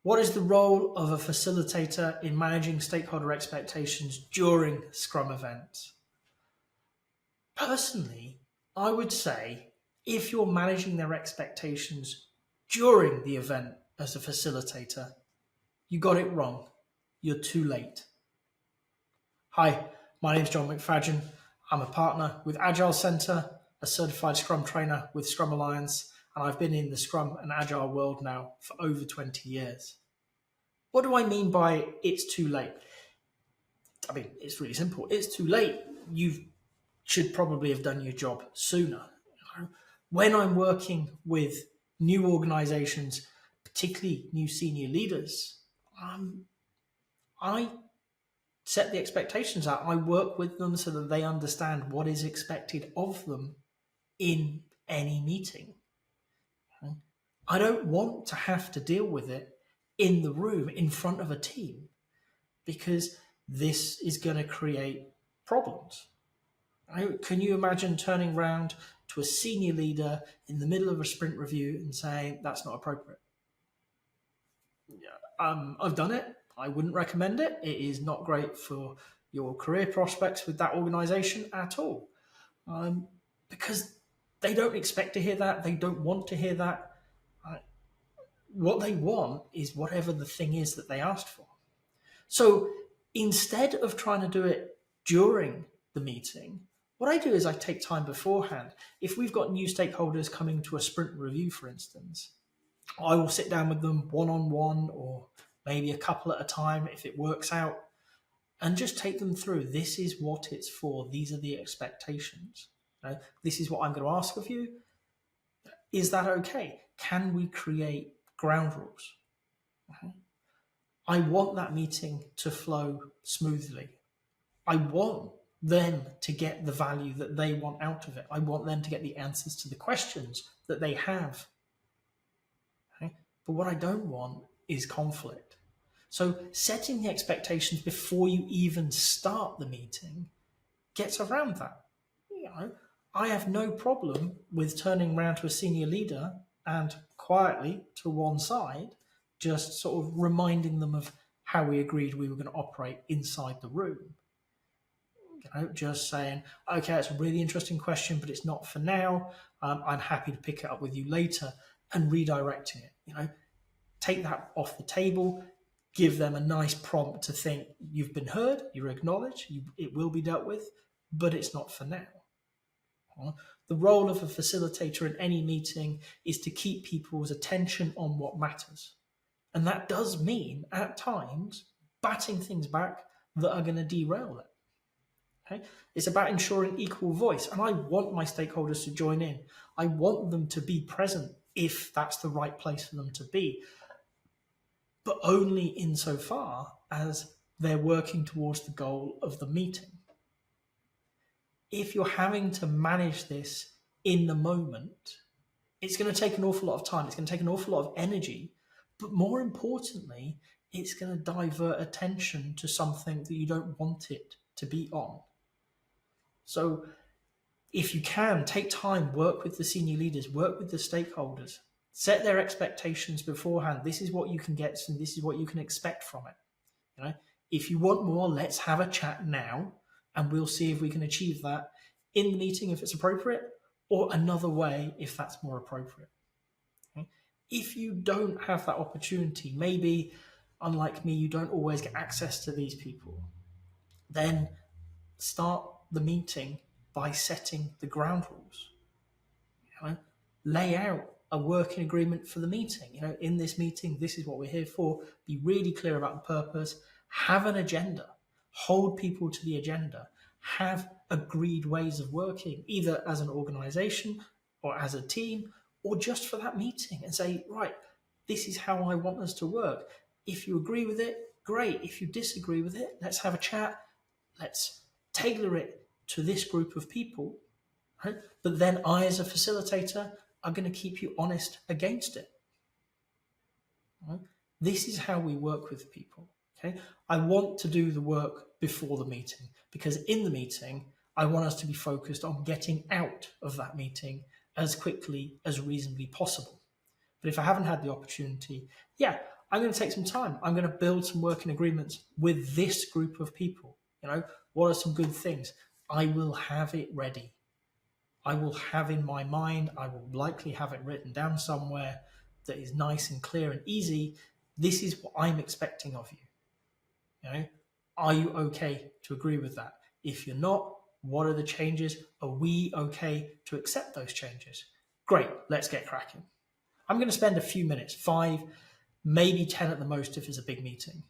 What is the role of a facilitator in managing stakeholder expectations during Scrum events? Personally, I would say if you're managing their expectations during the event as a facilitator, you got it wrong. You're too late. Hi, my name is John McFadyen. I'm a partner with Agile Center, a Certified Scrum Trainer with Scrum Alliance, and I've been in the Scrum and Agile world now for over 20 years. What do I mean by it's too late? I mean, it's really simple. It's too late. You should probably have done your job sooner. When I'm working with new organizations, particularly new senior leaders, I set the expectations out. I work with them so that they understand what is expected of them in any meeting. I don't want to have to deal with it in the room in front of a team because this is going to create problems. Can you imagine turning around to a senior leader in the middle of a sprint review and saying that's not appropriate? I've done it. I wouldn't recommend it. It is not great for your career prospects with that organization at all, because they don't expect to hear that. They don't want to hear that. What they want is whatever the thing is that they asked for. So instead of trying to do it during the meeting, what I do is I take time beforehand. If we've got new stakeholders coming to a sprint review, for instance, I will sit down with them one-on-one or maybe a couple at a time if it works out, and just take them through. This is what it's for. These are the expectations. This is what I'm going to ask of you. Is that okay? Can we create ground rules? I want that meeting to flow smoothly. I want them to get the value that they want out of it. I want them to get the answers to the questions that they have. But what I don't want is conflict. So setting the expectations before you even start the meeting gets around that. I have no problem with turning around to a senior leader and quietly to one side, just sort of reminding them of how we agreed we were going to operate inside the room. Just saying, okay, it's a really interesting question, but it's not for now. I'm happy to pick it up with you later, and redirecting it. Take that off the table, give them a nice prompt to think you've been heard, you're acknowledged, it will be dealt with, but it's not for now. The role of a facilitator in any meeting is to keep people's attention on what matters. And that does mean, at times, batting things back that are going to derail it. It's about ensuring equal voice. And I want my stakeholders to join in. I want them to be present if that's the right place for them to be. But only insofar as they're working towards the goal of the meeting. If you're having to manage this in the moment, it's going to take an awful lot of time. It's going to take an awful lot of energy. But more importantly, it's going to divert attention to something that you don't want it to be on. So if you can, take time, work with the senior leaders, work with the stakeholders, set their expectations beforehand. This is what you can get and this is what you can expect from it. If you want more, let's have a chat now and we'll see if we can achieve that in the meeting if it's appropriate, or another way if that's more appropriate. If you don't have that opportunity, maybe unlike me, you don't always get access to these people, then start the meeting by setting the ground rules. Lay out a working agreement for the meeting. In this meeting, this is what we're here for. Be really clear about the purpose. Have an agenda. Hold people to the agenda. Have agreed ways of working, either as an organization or as a team, or just for that meeting, and say, right, this is how I want us to work. If you agree with it, great. If you disagree with it, let's have a chat. Let's tailor it to this group of people. But then I, as a facilitator, are going to keep you honest against it. This is how we work with people. I want to do the work before the meeting, because in the meeting, I want us to be focused on getting out of that meeting as quickly as reasonably possible. But if I haven't had the opportunity, I'm going to take some time. I'm going to build some working agreements with this group of people. What are some good things? I will have it ready. I will have in my mind, I will likely have it written down somewhere that is nice and clear and easy. This is what I'm expecting of you. Are you okay to agree with that? If you're not, what are the changes? Are we okay to accept those changes? Great, let's get cracking. I'm going to spend a few minutes, 5, maybe 10 at the most if it's a big meeting,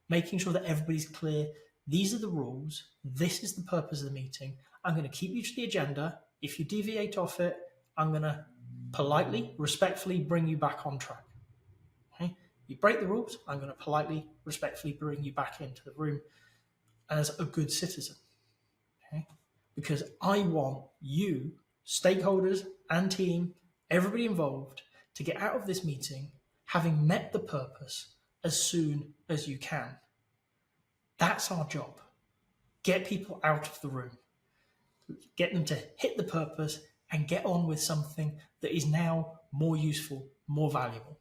making sure that everybody's clear. These are the rules. This is the purpose of the meeting. I'm going to keep you to the agenda. If you deviate off it, I'm going to politely, respectfully bring you back on track. Okay? You break the rules, I'm going to politely, respectfully bring you back into the room as a good citizen. Okay? Because I want you, stakeholders and team, everybody involved, to get out of this meeting having met the purpose as soon as you can. That's our job. Get people out of the room. Get them to hit the purpose and get on with something that is now more useful, more valuable.